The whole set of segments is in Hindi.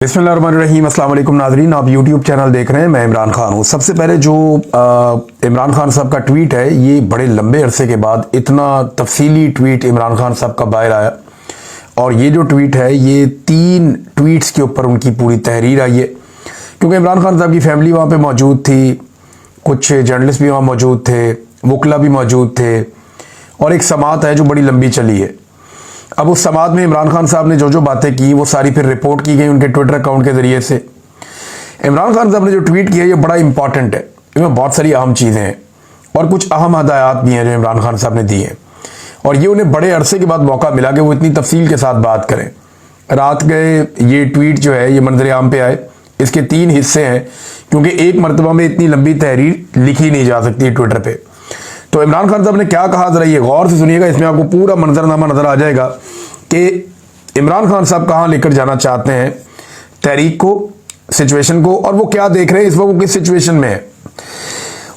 बिस्मिल्लाहिर्रहमानिर्रहीम। अस्सलाम वालेकुम नाज़रीन, आप यूट्यूब चैनल देख रहे हैं। मैं इमरान खान हूँ। सबसे पहले जो इमरान खान साहब का ट्वीट है, ये बड़े लंबे अरसे के बाद इतना तफसीली ट्वीट इमरान खान साहब का बाहर आया। और ये जो ट्वीट है, ये 3 ट्वीट्स के ऊपर उनकी पूरी तहरीर आई है, क्योंकि इमरान खान साहब की फैमिली वहाँ पर मौजूद थी, कुछ जर्नलिस्ट भी वहाँ मौजूद थे, वकला भी मौजूद थे, और एक समात है जो बड़ी लंबी चली है। अब उस समात में इमरान खान साहब ने जो जो बातें की, वो सारी फिर रिपोर्ट की गई उनके ट्विटर अकाउंट के ज़रिए से। इमरान खान साहब ने जो ट्वीट किया, ये बड़ा इंपॉर्टेंट है। इसमें बहुत सारी अहम चीज़ें हैं और कुछ अहम हदायत भी हैं जो इमरान खान साहब ने दी हैं, और ये उन्हें बड़े अरसे के बाद मौका मिला कि वो इतनी तफसील के साथ बात करें। रात गए ये ट्वीट जो है, ये मंजर आम पे आए। इसके 3 हिस्से हैं, क्योंकि एक मरतबा में इतनी लंबी तहरीर लिखी नहीं जा सकती ट्विटर पर। तो इमरान खान साहब ने क्या कहा, जरा ये गौर से सुनिएगा। इसमें आपको पूरा मंजरनामा नजर आ जाएगा कि इमरान खान साहब कहाँ लेकर जाना चाहते हैं तहरीक को, सिचुएशन को, और वो क्या देख रहे हैं इस वक्त, वो किस सिचुएशन में है।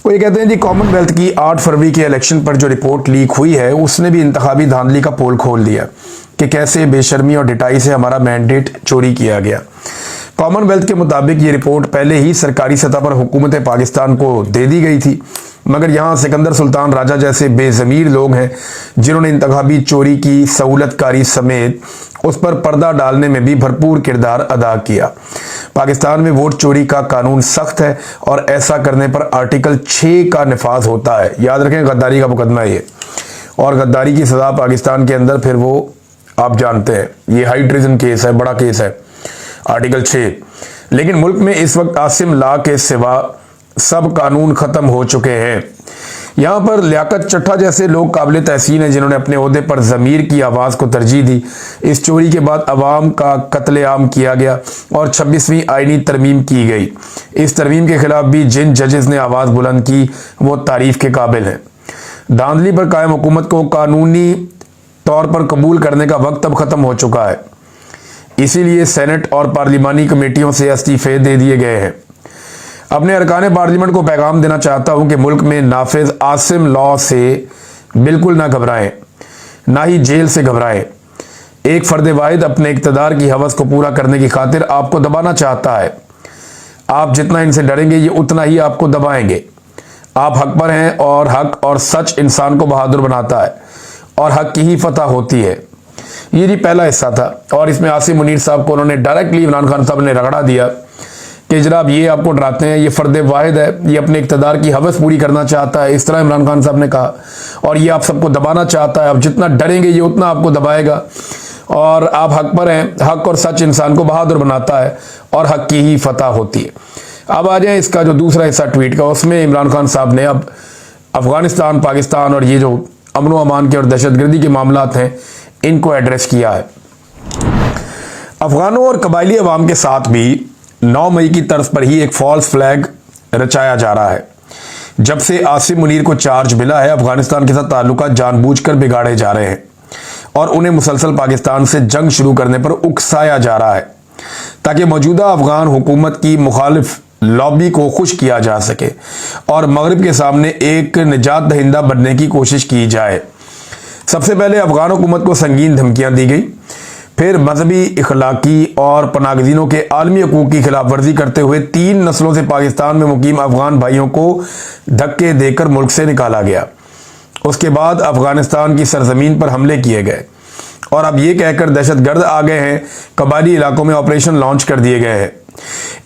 वो ये कहते हैं जी, कॉमनवेल्थ की 8 फरवरी के इलेक्शन पर जो रिपोर्ट लीक हुई है, उसने भी इंतखाबी धांधली का पोल खोल दिया कि कैसे बेशर्मी और डिटाई से हमारा मैंडेट चोरी किया गया। कॉमनवेल्थ के मुताबिक ये रिपोर्ट पहले ही सरकारी सतह पर हुकूमत पाकिस्तान को दे दी गई थी, मगर यहाँ सिकंदर सुल्तान राजा जैसे बेज़मीर लोग हैं जिन्होंने इंतखाबी चोरी की सहूलतकारी समेत उस पर पर्दा डालने में भी भरपूर किरदार अदा किया। पाकिस्तान में वोट चोरी का कानून सख्त है और ऐसा करने पर आर्टिकल 6 का निफाज होता है। याद रखें, गद्दारी का मुकदमा है ये, और गद्दारी की सज़ा पाकिस्तान के अंदर फिर वो आप जानते हैं, ये हाई ट्रीजन केस है, बड़ा केस है, आर्टिकल 6। लेकिन मुल्क में इस वक्त आसिम ला के सिवा सब कानून खत्म हो चुके हैं। यहाँ पर लियाकत चट्टा जैसे लोग काबिल तहसीन हैं जिन्होंने अपने ओहदे पर ज़मीर की आवाज़ को तरजीह दी। इस चोरी के बाद अवाम का कत्लेआम किया गया और 26वीं आईनी तरमीम की गई। इस तरमीम के खिलाफ भी जिन जजेस ने आवाज़ बुलंद की वो तारीफ के काबिल हैं। धांधली पर कायम हुकूमत को कानूनी तौर पर कबूल करने का वक्त अब ख़त्म हो चुका है, इसीलिए सेनेट और पार्लिमानी कमेटियों से इस्तीफे दे दिए गए हैं। अपने अरकान पार्लियामेंट को पैगाम देना चाहता हूं कि मुल्क में नाफिज आसिम लॉ से बिल्कुल ना घबराएं, ना ही जेल से घबराएं। एक फर्द वाहिद अपने इक़्तिदार की हवस को पूरा करने की खातिर आपको दबाना चाहता है। आप जितना इनसे डरेंगे, ये उतना ही आपको दबाएंगे। आप हक पर हैं और हक और सच इंसान को बहादुर बनाता है और हक की ही फतह होती है। ये जी पहला हिस्सा था, और इसमें आसिम मुनीर साहब को उन्होंने डायरेक्टली इमरान खान साहब ने रगड़ा दिया कि जनाब ये आपको डराते हैं, ये फर्द वाहिद है, ये अपने इक़्तिदार की हवस पूरी करना चाहता है, इस तरह इमरान खान साहब ने कहा, और ये आप सबको दबाना चाहता है। आप जितना डरेंगे ये उतना आपको दबाएगा, और आप हक पर हैं। हक और सच इंसान को बहादुर बनाता है और हक की ही फतह होती है। अब आ जाए इसका जो दूसरा हिस्सा ट्वीट का, उसमें इमरान खान साहब ने अब अफगानिस्तान, पाकिस्तान और ये जो अमन व अमान के और दहशतगर्दी के मामलात हैं, इनको एड्रेस किया है। अफगानों और कबायली अवाम के साथ भी 9 मई की तर्ज पर ही एक फॉल्स फ्लैग रचाया जा रहा है। जब से आसिम मुनीर को चार्ज मिला है, अफगानिस्तान के साथ ताल्लुकात जानबूझकर बिगाड़े जा रहे हैं और उन्हें मुसलसल पाकिस्तान से जंग शुरू करने पर उकसाया जा रहा है, ताकि मौजूदा अफगान हुकूमत की मुखालिफ लॉबी को खुश किया जा सके और मगरिब के सामने एक निजात दहिंदा बनने की कोशिश की जाए। सबसे पहले अफगान हुकूमत को संगीन धमकियां दी गई, फिर मजहबी, इखलाकी और पनागज़ीनों के आलमी हकूक़ की खिलाफ वर्जी करते हुए 3 नस्लों से पाकिस्तान में मुकीम अफगान भाइयों को धक्के देकर मुल्क से निकाला गया। उसके बाद अफगानिस्तान की सरजमीन पर हमले किए गए और अब ये कहकर दहशतगर्द आ गए हैं, कबायली इलाकों में ऑपरेशन लॉन्च कर दिए गए हैं।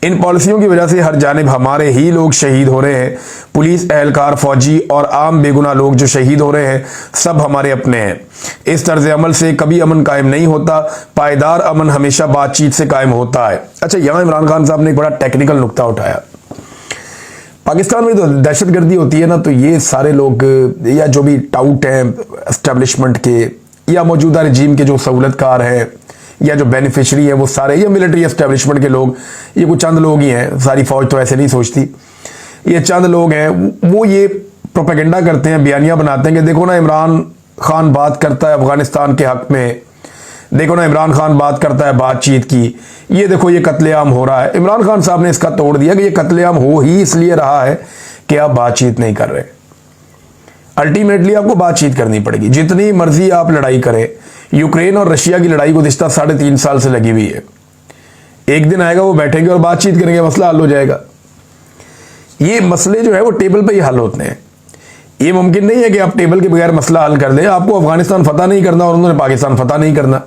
इन पॉलिसियों की वजह से हर जानिब हमारे ही लोग शहीद हो रहे हैं। पुलिस एहलकार, फौजी और आम बेगुनाह लोग जो शहीद हो रहे हैं, सब हमारे अपने हैं। इस तर्ज अमल से कभी अमन कायम नहीं होता। पायदार अमन हमेशा बातचीत से कायम होता है। अच्छा, यहाँ इमरान खान साहब ने एक बड़ा टेक्निकल नुक्ता उठाया। पाकिस्तान में तो दहशतगर्दी होती है ना, तो ये सारे लोग या जो भी टाउट हैं एस्टेब्लिशमेंट के या मौजूदा रजीम के जो सहूलतकार हैं या जो बेनिफिशरी है, वो सारे ये मिलिट्री एस्टेब्लिशमेंट के लोग, ये कुछ चंद लोग ही हैं, सारी फौज तो ऐसे नहीं सोचती। ये चंद लोग हैं, वो ये प्रोपेगेंडा करते हैं, बयानियां बनाते हैं कि देखो ना इमरान खान बात करता है अफगानिस्तान के हक में, देखो ना इमरान खान बात करता है बातचीत की, ये देखो ये कत्लेआम हो रहा है। इमरान खान साहब ने इसका तोड़ दिया कि ये कत्लेआम हो ही इसलिए रहा है कि आप बातचीत नहीं कर रहे। अल्टीमेटली आपको बातचीत करनी पड़ेगी, जितनी मर्जी आप लड़ाई करें। यूक्रेन और रशिया की लड़ाई को रिश्ता 3.5 साल से लगी हुई है। एक दिन आएगा वो बैठेंगे और बातचीत करेंगे, मसला हल हो जाएगा। ये मसले जो है वो टेबल पे ही हल होते हैं। ये मुमकिन नहीं है कि आप टेबल के बगैर मसला हल कर दें। आपको अफगानिस्तान फतह नहीं करना और उन्होंने पाकिस्तान फतह नहीं करना।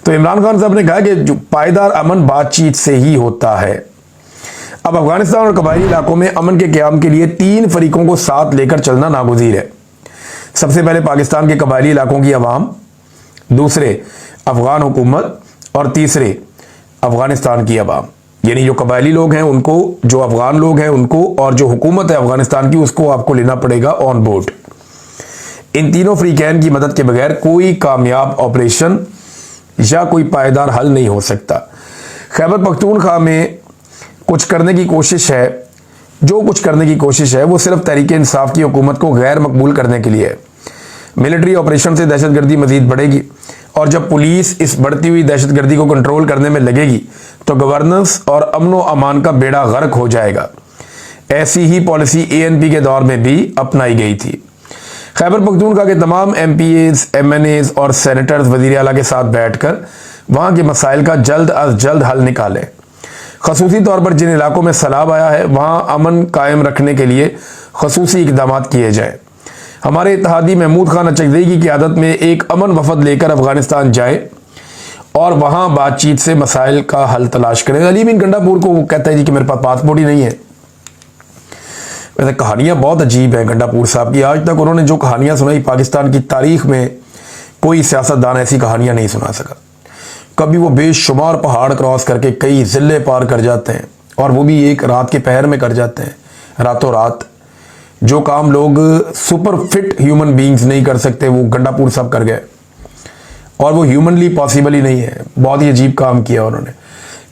तो इमरान खान साहब ने कहा कि जो पायदार अमन बातचीत से ही होता है। अब अफगानिस्तान और कबायली इलाकों में अमन के क़याम के लिए 3 फरीकों को साथ लेकर चलना नागुज़ीर है। सबसे पहले पाकिस्तान के कबायली इलाकों की अवाम, दूसरे अफगान हुकूमत और तीसरे अफगानिस्तान की अवाम। यानी जो कबायली लोग हैं उनको, जो अफगान लोग हैं उनको, और जो हुकूमत है अफगानिस्तान की उसको आपको लेना पड़ेगा ऑन बोर्ड। इन तीनों फ्रीकैन की मदद के बगैर कोई कामयाब ऑपरेशन या कोई पायदार हल नहीं हो सकता। खैबर पख्तूनख्वा में कुछ करने की कोशिश है, जो कुछ करने की कोशिश है वो सिर्फ तहरीक इंसाफ की हुकूमत को गैर मकबूल करने के लिए है। मिलिट्री ऑपरेशन से दहशतगर्दी मजीद बढ़ेगी और जब पुलिस इस बढ़ती हुई दहशतगर्दी को कंट्रोल करने में लगेगी तो गवर्नेंस और अमन व अमान का बेड़ा गर्क हो जाएगा। ऐसी ही पॉलिसी ANP के दौर में भी अपनाई गई थी। खैबर पख्तूनख्वा के तमाम MPAs, MNAs और सेनेटर्स वज़ीर आला के साथ बैठकर वहाँ के मसाइल का जल्द अज जल्द हल निकालें। खसूसी तौर पर जिन इलाकों में सैलाब आया है वहाँ अमन कायम रखने के लिए खसूसी इकदाम किए जाएँ। हमारे इत्तेहादी महमूद खान अचकज़ई की क़यादत में एक अमन वफद लेकर अफगानिस्तान जाए और वहाँ बातचीत से मसाइल का हल तलाश करें। अली बिन गंडापुर को वो कहता है जी कि मेरे पास पासपोर्ट ही नहीं है। वैसे कहानियाँ बहुत अजीब हैं गंडापुर साहब की। आज तक उन्होंने जो कहानियाँ सुनाई पाकिस्तान की तारीख में कोई सियासतदान ऐसी कहानियाँ नहीं सुना सका। कभी वो बेशुमार पहाड़ क्रॉस करके कई ज़िले पार कर जाते हैं और वो भी एक रात के पहर में कर जाते हैं, रातों रात। जो काम लोग सुपर फिट ह्यूमन बीइंग्स नहीं कर सकते वो गंडापुर साहब कर गए, और वो ह्यूमनली पॉसिबल ही नहीं है। बहुत ही अजीब काम किया उन्होंने।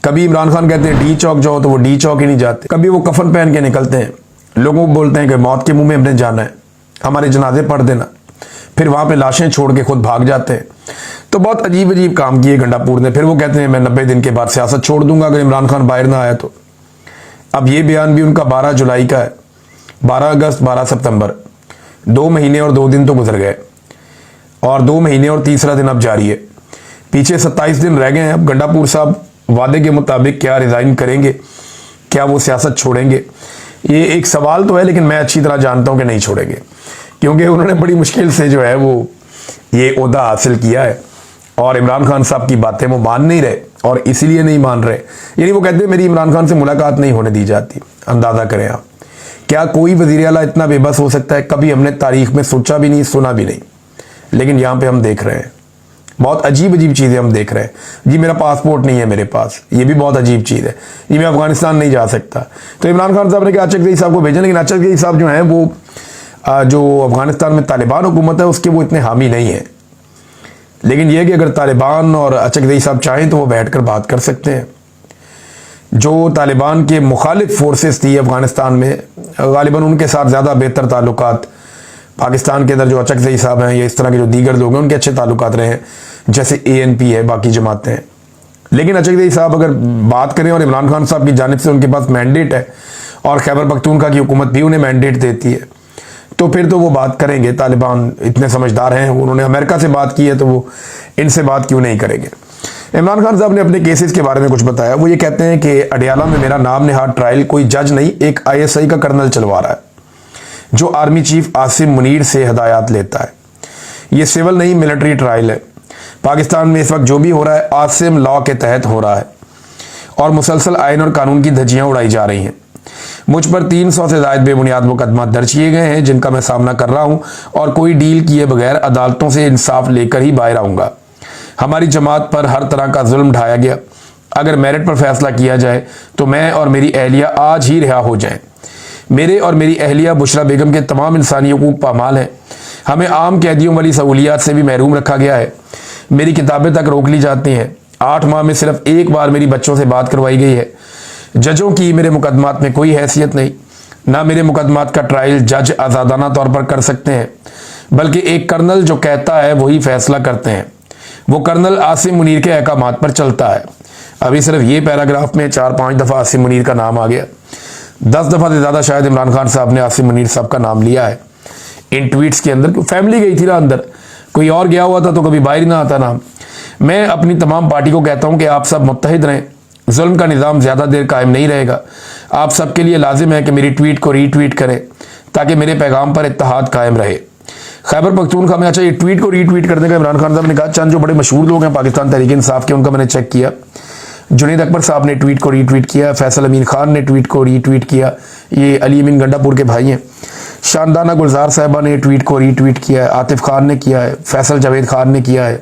कभी इमरान खान कहते हैं डी चौक जाओ तो वो डी चौक ही नहीं जाते। कभी वो कफन पहन के निकलते हैं, लोगों को बोलते हैं कि मौत के मुंह में हमने जाना है, हमारे जनाजे पढ़ देना, फिर वहाँ पे लाशें छोड़ के खुद भाग जाते हैं। तो बहुत अजीब अजीब काम किए गंडापुर ने। फिर वो कहते हैं मैं 90 दिन के बाद सियासत छोड़ दूंगा अगर इमरान खान बाहर ना आया तो। अब ये बयान भी उनका 12 जुलाई का है। 12 अगस्त 12 सितंबर 2 महीने और 2 दिन तो गुजर गए और 2 महीने और तीसरा दिन अब जारी है। पीछे 27 दिन रह गए हैं। अब गंडापुर साहब वादे के मुताबिक क्या रिज़ाइन करेंगे, क्या वो सियासत छोड़ेंगे, ये एक सवाल तो है, लेकिन मैं अच्छी तरह जानता हूं कि नहीं छोड़ेंगे, क्योंकि उन्होंने बड़ी मुश्किल से जो है वो ये ओहदा हासिल किया है और इमरान खान साहब की बातें वो मान नहीं रहे और इसीलिए नहीं मान रहे। यानी वो कहते हैं मेरी इमरान खान से मुलाकात नहीं होने दी जाती। अंदाज़ा करें आप, क्या कोई वज़ीर आला इतना बेबस हो सकता है? कभी हमने तारीख में सोचा भी नहीं, सुना भी नहीं, लेकिन यहाँ पे हम देख रहे हैं बहुत अजीब अजीब चीज़ें हम देख रहे हैं। जी मेरा पासपोर्ट नहीं है मेरे पास, ये भी बहुत अजीब चीज़ है। जी मैं अफगानिस्तान नहीं जा सकता। तो इमरान खान साहब ने कहा अचकज़ई साहब को भेजें, लेकिन अचकज़ई साहब जो हैं वो जो अफगानिस्तान में तालिबान हुकूमत है उसके वो इतने हामी नहीं है। लेकिन यह कि अगर तालिबान और अचकज़ई साहब चाहें तो वो बैठकर बात कर सकते हैं। जो तालिबान के मुखालिफ फोर्सेस थी अफगानिस्तान में, गालिबन उनके साथ ज़्यादा बेहतर ताल्लुकात पाकिस्तान के अंदर जो अचकज़ई साहब हैं या इस तरह के जो दीगर लोग हैं उनके अच्छे ताल्लुकात रहे हैं, जैसे ANP है, बाकी जमातें हैं। लेकिन अचकज़ई साहब अगर बात करें और इमरान खान साहब की जानिब से उनके पास मैंडेट है और खैबर पख्तूनख्वा की हुकूमत भी उन्हें मैंडेट देती है, तो फिर तो वो बात करेंगे। तालिबान इतने समझदार हैं, उन्होंने अमेरिका से बात की है, तो वो इनसे बात क्यों नहीं करेंगे। इमरान खान साहब ने अपने केसेस के बारे में कुछ बताया। वो ये कहते हैं कि अडियाला में मेरा नाम नेहाद ट्रायल कोई जज नहीं, एक ISI का कर्नल चलवा रहा है जो आर्मी चीफ आसिम मुनीर से हदायत लेता है। ये सिविल नहीं मिलिट्री ट्रायल है। पाकिस्तान में इस वक्त जो भी हो रहा है आसिम लॉ के तहत हो रहा है और मुसलसल आइन और कानून की धज्जियां उड़ाई जा रही हैं। मुझ पर 300 से ज़ायद बेबुनियाद मुकदमा दर्ज किए गए हैं जिनका मैं सामना कर रहा हूं और कोई डील किए बगैर अदालतों से इंसाफ लेकर ही बाहर आऊँगा। हमारी जमात पर हर तरह का जुल्म ढाया गया। अगर मेरिट पर फैसला किया जाए तो मैं और मेरी अहलिया आज ही रिहा हो जाएं। मेरे और मेरी अहलिया बुशरा बेगम के तमाम इंसानी हकूक़ पामाल हैं। हमें आम कैदियों वाली सहूलियात से भी महरूम रखा गया है। मेरी किताबें तक रोक ली जाती हैं। 8 माह में सिर्फ एक बार मेरी बच्चों से बात करवाई गई है। जजों की मेरे मुकदमात में कोई हैसियत नहीं, ना मेरे मुकदमात का ट्रायल जज आज़ादाना तौर पर कर सकते हैं, बल्कि एक कर्नल जो कहता है वही फैसला करते हैं। वो कर्नल आसिम मुनीर के अहकामात पर चलता है। अभी सिर्फ ये पैराग्राफ में 4-5 दफ़ा आसिम मुनीर का नाम आ गया। 10 दफ़ा से ज़्यादा शायद इमरान खान साहब ने आसिम मुनीर साहब का नाम लिया है इन ट्वीट्स के अंदर। फैमिली गई थी ना अंदर, कोई और गया हुआ था तो कभी बाहर ही ना आता नाम। मैं अपनी तमाम पार्टी को कहता हूँ कि आप सब मुत्तहिद रहें, जुल्म का निज़ाम ज़्यादा देर कायम नहीं रहेगा। आप सबके लिए लाजिम है कि मेरी ट्वीट को रीट्वीट करें ताकि मेरे पैगाम पर इत्तेहाद कायम रहे। खैबर पख्तूनख्वा में, अच्छा ये ट्वीट को रीट्वीट करने का इमरान खान साहब ने कहा, चंद जो बड़े मशहूर लोग हैं पाकिस्तान तहरीक इंसाफ के, उनका मैंने चेक किया। जुनैद अकबर साहब ने ट्वीट को रीट्वीट किया, फैसल अमीन खान ने ट्वीट को रीट्वीट किया, ये अली अमीन गंडापुर के भाई हैं। शानदाना गुलजार साहबा ने ट्वीट को रीट्वीट किया है, आतिफ खान ने किया है, फैसल जावेद खान ने किया है,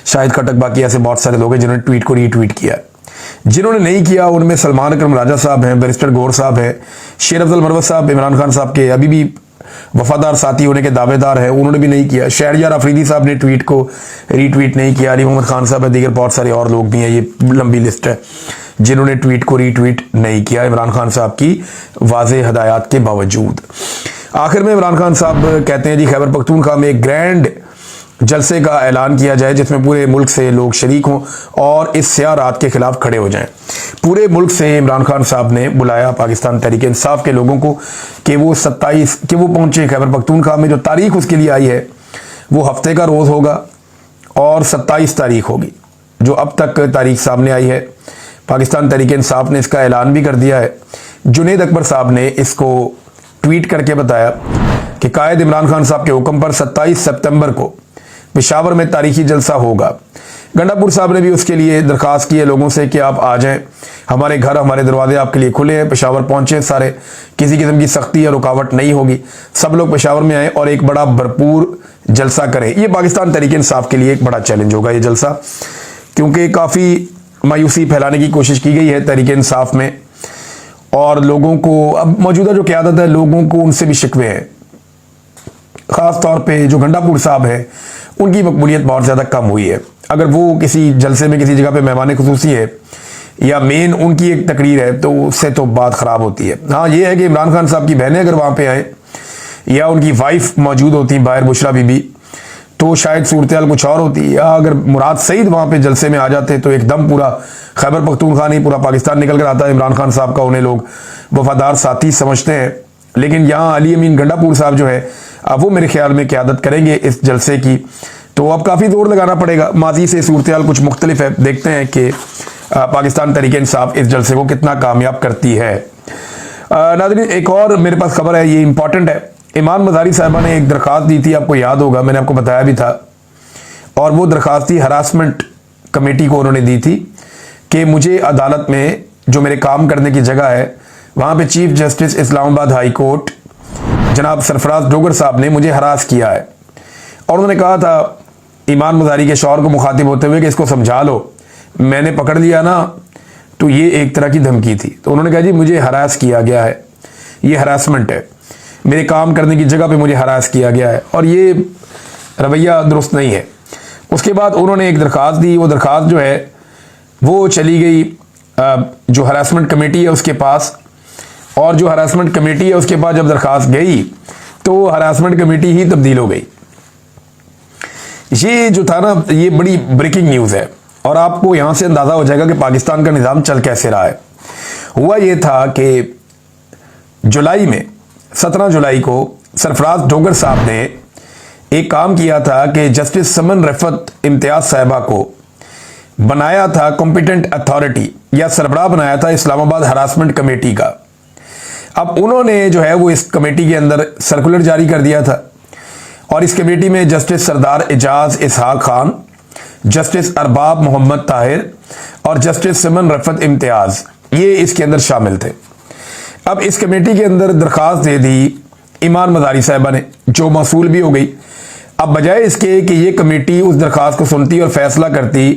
शाहिद खटक, बाकी ऐसे बहुत सारे लोग हैं जिन्होंने ट्वीट को रीट्वीट किया है। जिन्होंने नहीं किया उनमें सलमान अकरम राजा साहब हैं, बैरिस्टर गौर साहब हैं, शेर अफजल मरवत साहब इमरान खान साहब के अभी भी वफादार साथी होने के दावेदार हैं, उन्होंने भी नहीं किया। शहरयार अफरीदी साहब ने ट्वीट को रीट्वीट नहीं किया। अली मोहम्मद खान साहब है, दीगर बहुत सारे और लोग भी हैं, ये लंबी लिस्ट है जिन्होंने ट्वीट को रीट्वीट नहीं किया इमरान खान साहब की वाज़ेह हदायत के बावजूद। आखिर में इमरान खान साहब कहते हैं जी खैबर पख्तूनख्वा में एक ग्रैंड जलसे का ऐलान किया जाए जिसमें पूरे मुल्क से लोग शरीक हों और इस स्याह रात के खिलाफ खड़े हो जाएं। पूरे मुल्क से इमरान खान साहब ने बुलाया पाकिस्तान तहरीक इंसाफ के लोगों को कि वो पहुंचे खैबर पख्तूनख्वा में। जो तारीख उसके लिए आई है वो हफ्ते का रोज़ होगा और 27 तारीख होगी, जो अब तक तारीख सामने आई है। पाकिस्तान तहरीक इंसाफ ने इसका ऐलान भी कर दिया है। जुनैद अकबर साहब ने इसको ट्वीट करके बताया कि कायद इमरान खान साहब के हुक्म पर 27 सितंबर को पेशावर में तारीखी जलसा होगा। गंडापुर साहब ने भी उसके लिए दरख्वास्त की है लोगों से कि आप आ जाएं, हमारे घर हमारे दरवाजे आपके लिए खुले हैं, पेशावर पहुंचे सारे, किसी किस्म की सख्ती या रुकावट नहीं होगी, सब लोग पेशावर में आए और एक बड़ा भरपूर जलसा करें। ये पाकिस्तान तहरीक इंसाफ के लिए एक बड़ा चैलेंज होगा ये जलसा, क्योंकि काफ़ी मायूसी फैलाने की कोशिश की गई है तहरीक इंसाफ में और लोगों को, अब मौजूदा जो क़यादत है लोगों को उनसे भी शिकवे हैं। ख़ास तौर पे जो गंडापुर साहब है उनकी मकबूलियत बहुत ज़्यादा कम हुई है। अगर वो किसी जलसे में किसी जगह पे मेहमान खुसूसी है या मेन उनकी एक तकरीर है तो उससे तो बात ख़राब होती है। हाँ ये है कि इमरान खान साहब की बहनें अगर वहाँ पे आए या उनकी वाइफ मौजूद होती बाहर बुशरा बीबी तो शायद सूरत हाल कुछ और होती, या अगर मुराद सईद वहाँ पे जलसे में आ जाते तो एकदम पूरा खैबर पख्तूनख्वा नहीं पूरा पाकिस्तान निकल कर आता है। इमरान खान साहब का उन्हें लोग वफादार साथी समझते हैं, लेकिन यहाँ अली अमीन गंडापुर साहब जो है अब वो मेरे ख्याल में क़यादत करेंगे इस जलसे की, तो अब काफ़ी जोर लगाना पड़ेगा। माजी से सूरत हाल कुछ मुख्तलिफ है, देखते हैं कि पाकिस्तान तहरीक इंसाफ इस जलसे को कितना कामयाब करती है। नाज़रीन एक और मेरे पास खबर है, ये इंपॉर्टेंट है। ईमान मज़ारी साहबा ने एक दरख्वास्त दी थी, आपको याद होगा मैंने आपको बताया भी था, और वो दरख्वास्त थी हरासमेंट कमेटी को उन्होंने दी थी कि मुझे अदालत में जो मेरे काम करने की जगह है वहाँ पे chief justice Islamabad high court जनाब सरफराज डोगर साहब ने मुझे हरास किया है। और उन्होंने कहा था ईमान मज़ारी के शौहर को मुखातिब होते हुए कि इसको समझा लो, मैंने पकड़ लिया ना तो ये एक तरह की धमकी थी। तो उन्होंने कहा जी मुझे हरास किया गया है, ये हरासमेंट है, मेरे काम करने की जगह पे मुझे हरास किया गया है और ये रवैया दुरुस्त नहीं है। उसके बाद उन्होंने एक दरख्वास्त दी, वो दरख्वास्त जो है वो चली गई जो हरासमेंट कमेटी है उसके पास, और जो हरासमेंट कमेटी है उसके पास जब दरख्वास्त गई तो हरासमेंट कमेटी ही तब्दील हो गई। ये जो था ना ये बड़ी ब्रेकिंग न्यूज़ है और आपको यहाँ से अंदाज़ा हो जाएगा कि पाकिस्तान का निज़ाम चल कैसे रहा है। हुआ ये था कि जुलाई में 17 जुलाई को सरफराज डोगर साहब ने एक काम किया था कि जस्टिस समन रफत इम्तियाज साहिबा को बनाया था कॉम्पिटेंट अथॉरिटी या सरबराह बनाया था इस्लामाबाद हरासमेंट कमेटी का। अब उन्होंने जो है वो इस कमेटी के अंदर सर्कुलर जारी कर दिया था और इस कमेटी में जस्टिस सरदार एजाज इसहाक खान, जस्टिस अरबाब मोहम्मद ताहिर और जस्टिस समन रफत इम्तियाज ये इसके अंदर शामिल थे। अब इस कमेटी के अंदर दरख्वास्त दे दी ईमान मज़ारी साहिबा ने, जो मौसूल भी हो गई। अब बजाय इसके कि ये कमेटी उस दरख्वास्त को सुनती और फैसला करती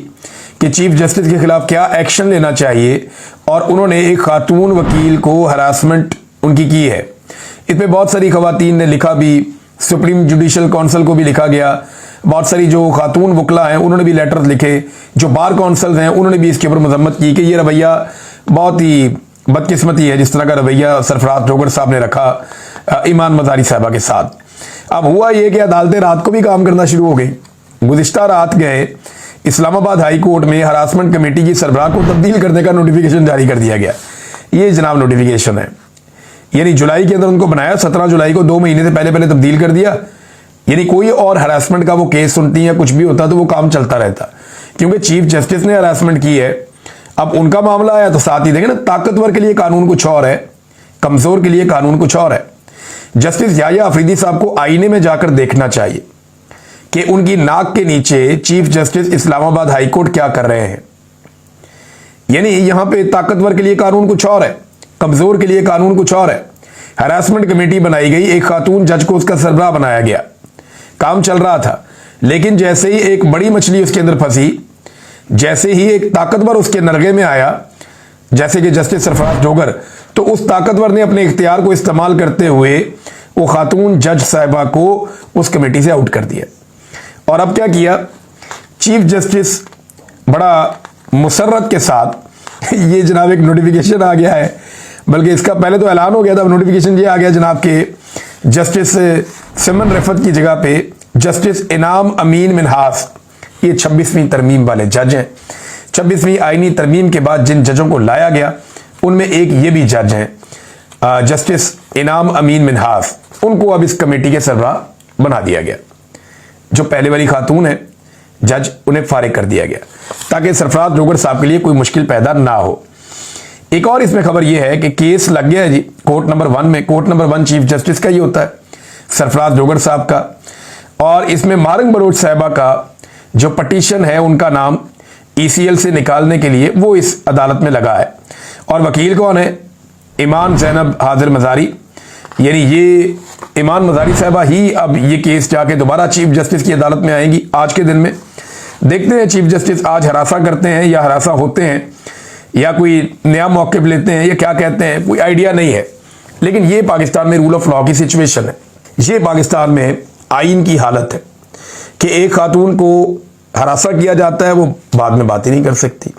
कि चीफ जस्टिस के खिलाफ क्या एक्शन लेना चाहिए, और उन्होंने एक खातून वकील को हरासमेंट उनकी की है। इसमें बहुत सारी खवातीन ने लिखा भी, सुप्रीम जुडिशल काउंसिल को भी लिखा गया, बहुत सारी जो खातून वकला हैं उन्होंने भी लेटर्स लिखे, जो बार काउंसिल हैं उन्होंने भी इसके ऊपर मजम्मत की कि ये रवैया बहुत ही बदकिस्मती है जिस तरह का रवैया सरफराज डोगर साहब ने रखा ईमान मज़ारी साहबा के साथ। अब हुआ ये कि अदालतें रात को भी काम करना शुरू हो गई। गुज़िश्ता रात गए इस्लामाबाद हाई कोर्ट में हरासमेंट कमेटी की सरबराह को तब्दील करने का नोटिफिकेशन जारी कर दिया गया। ये जनाब नोटिफिकेशन है, यानी जुलाई के अंदर उनको बनाया, 17 जुलाई को 2 महीने से पहले तब्दील कर दिया। यानी कोई और हरासमेंट का वो केस सुनती या कुछ भी होता तो वो काम चलता रहता, क्योंकि चीफ जस्टिस ने हरासमेंट की है अब उनका मामला आया तो साथ ही देखें ना, ताकतवर के लिए कानून कुछ और है, कमजोर के लिए कानून कुछ और है। जस्टिस याह्या अफरीदी साहब को आईने में जाकर देखना चाहिए कि उनकी नाक के नीचे चीफ जस्टिस इस्लामाबाद हाईकोर्ट क्या कर रहे हैं। यानी यहां पे ताकतवर के लिए कानून कुछ और है, कमजोर के लिए कानून कुछ और है। हैरासमेंट कमेटी बनाई गई, एक खातून जज को उसका सरबराह बनाया गया, काम चल रहा था। लेकिन जैसे ही एक बड़ी मछली उसके अंदर फंसी, जैसे ही एक ताकतवर उसके नरगे में आया, जैसे कि जस्टिस सरफराज जोगर, तो उस ताकतवर ने अपने इख्तियार को इस्तेमाल करते हुए वो खातून जज साहिबा को उस कमेटी से आउट कर दिया। और अब क्या किया, चीफ जस्टिस बड़ा मुसर्रत के साथ ये जनाब एक नोटिफिकेशन आ गया है, बल्कि इसका पहले तो ऐलान हो गया था, नोटिफिकेशन ये आ गया जनाब के जस्टिस सिमन रिफत की जगह पे जस्टिस इनाम अमीन मिनहास, ये 26वीं तरमीम वाले जज हैं। 26वीं आईनी तरमीम के बाद जिन जजों को लाया गया उनमें एक ये भी जज हैं जस्टिस इनाम अमीन मिनहास, उनको अब इस कमेटी के सरबराह बना दिया गया। जो पहले वाली खातून है जज, उन्हें फारिग कर दिया गया ताकि सरफराज जोगर साहब के लिए कोई मुश्किल पैदा ना हो। एक और इसमें खबर यह है कि केस लग गया है जी कोर्ट नंबर 1 में। कोर्ट नंबर 1 चीफ जस्टिस का ही होता है, सरफराज जोगर साहब का। और इसमें मारंग बलोच साहिबा का जो पटिशन है, उनका नाम ECL से निकालने के लिए वो इस अदालत में लगा है। और वकील कौन है, ईमान ज़ैनब हाजिर मज़ारी, यानी ये ईमान मज़ारी साहिबा ही अब ये केस जाके दोबारा चीफ जस्टिस की अदालत में आएंगी आज के दिन में। देखते हैं चीफ जस्टिस आज हरासा करते हैं या हरासा होते हैं या कोई नया मौक़िफ़ लेते हैं या क्या कहते हैं, कोई आइडिया नहीं है। लेकिन ये पाकिस्तान में रूल ऑफ लॉ की सिचुएशन है, ये पाकिस्तान में आइन की हालत है कि एक खातून को हरासा किया जाता है, वो बाद में बात ही नहीं कर सकती,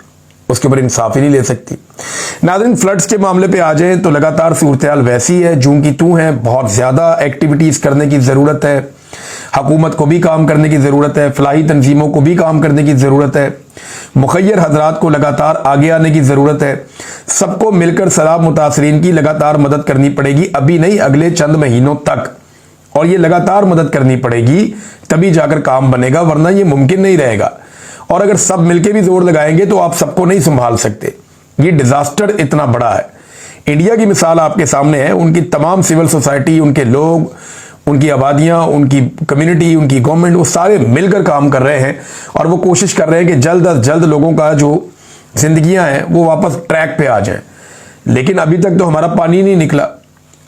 उसके ऊपर इंसाफ ही नहीं ले सकती। नाज़रीन, फ्लड्स के मामले पे आ जाएं तो लगातार सूरत हाल वैसी है जूं की तूं है। बहुत ज़्यादा एक्टिविटीज़ करने की ज़रूरत है, हुकूमत को भी काम करने की ज़रूरत है, फलाही तंजीमों को भी काम करने की ज़रूरत है, मुखय्यर हजरात को लगातार आगे आने की ज़रूरत है। सबको मिलकर सैलाब मुतासरीन की लगातार मदद करनी पड़ेगी, अभी नहीं अगले चंद महीनों तक। और ये लगातार मदद करनी पड़ेगी, तभी जाकर काम बनेगा, वरना ये मुमकिन नहीं रहेगा। और अगर सब मिलके भी जोर लगाएंगे तो आप सबको नहीं संभाल सकते। ये डिजास्टर इतना बड़ा है। इंडिया की मिसाल आपके सामने है, उनकी तमाम सिविल सोसाइटी, उनके लोग, उनकी आबादियां, उनकी कम्युनिटी, उनकी गवर्नमेंट, वो सारे मिलकर काम कर रहे हैं और वो कोशिश कर रहे हैं कि जल्द अज जल्द लोगों का जो जिंदगियां हैं वो वापस ट्रैक पे आ जाएं। लेकिन अभी तक तो हमारा पानी नहीं निकला,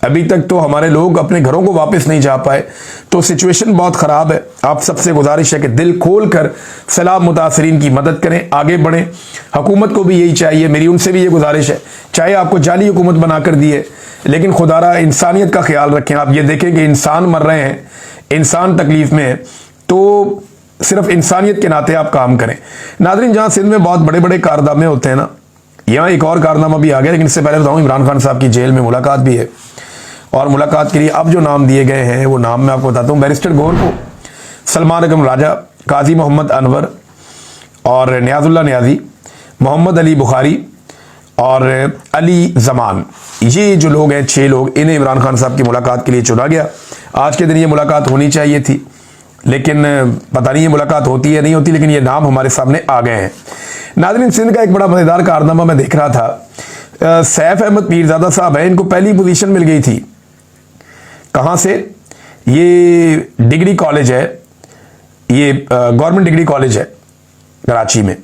अभी तक तो हमारे लोग अपने घरों को वापस नहीं जा पाए। तो सिचुएशन बहुत ख़राब है। आप सबसे गुजारिश है कि दिल खोल कर सैलाब मुतासरीन की मदद करें, आगे बढ़ें। हुकूमत को भी यही चाहिए, मेरी उनसे भी ये गुजारिश है, चाहे आपको जाली हुकूमत बनाकर दी है, लेकिन खुदारा इंसानियत का ख्याल रखें। आप ये देखें कि इंसान मर रहे हैं, इंसान तकलीफ में है, तो सिर्फ इंसानियत के नाते आप काम करें। नाज़रीन, जहाँ सिंध में बहुत बड़े बड़े कारनामे होते हैं ना, यहाँ एक और कारनामा भी आ गया। लेकिन इससे पहले बताऊँ, इमरान खान साहब की जेल में मुलाकात भी है और मुलाकात के लिए अब जो नाम दिए गए हैं वो नाम मैं आपको बताता हूँ। बैरिस्टर गौहर को, सलमान अकरम राजा, काजी मोहम्मद अनवर और नियाजुल्ला नियाजी, मोहम्मद अली बुखारी और अली जमान, ये जो लोग हैं 6 लोग, इन्हें इमरान खान साहब की मुलाकात के लिए चुना गया। आज के दिन ये मुलाकात होनी चाहिए थी, लेकिन पता नहीं ये मुलाकात होती है नहीं होती, लेकिन ये नाम हमारे सामने आ गए हैं। नाज़रीन, सिंध का एक बड़ा मज़ेदार कारनामा मैं देख रहा था। सैफ अहमद पीरजादा साहब हैं, इनको पहली पोजीशन मिल गई थी। कहाँ से? ये डिग्री कॉलेज है, ये गवर्नमेंट डिग्री कॉलेज है कराची में।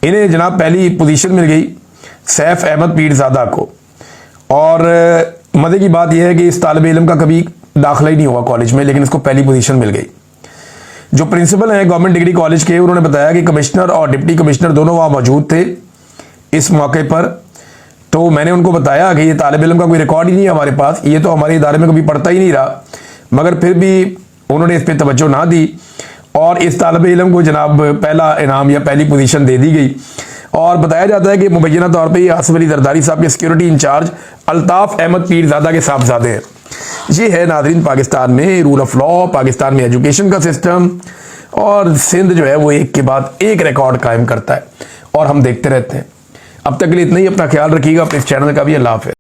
इन्हें जनाब पहली पोजीशन मिल गई सैफ अहमद पीरजादा को। और मज़े की बात यह है कि इस तालिब इल्म का कभी दाखिला ही नहीं हुआ कॉलेज में, लेकिन इसको पहली पोजीशन मिल गई। जो प्रिंसिपल हैं गवर्नमेंट डिग्री कॉलेज के, उन्होंने बताया कि कमिश्नर और डिप्टी कमिश्नर दोनों वहाँ मौजूद थे इस मौके पर। तो मैंने उनको बताया कि ये तालिब इल्म का कोई रिकॉर्ड ही नहीं है हमारे पास, ये तो हमारे इदारे में कभी पढ़ता ही नहीं रहा, मगर फिर भी उन्होंने इस पर तवज्जो ना दी और इस तालिब इल्म को जनाब पहला इनाम या पहली पोजीशन दे दी गई। और बताया जाता है कि मुबैना तौर पर ये आसिफ अली जरदारी साहब के सिक्योरिटी इंचार्ज अल्ताफ़ अहमद पीरजादा के साहबजादे हैं। ये है नाज़रीन पाकिस्तान में रूल ऑफ लॉ, पाकिस्तान में एजुकेशन का सिस्टम, और सिंध जो है वो एक के बाद एक रिकॉर्ड कायम करता है और हम देखते रहते हैं। अब तक के लिए इतना ही। अपना ख्याल रखिएगा, अपने इस चैनल का भी। अल्लाह हाफ़िज़।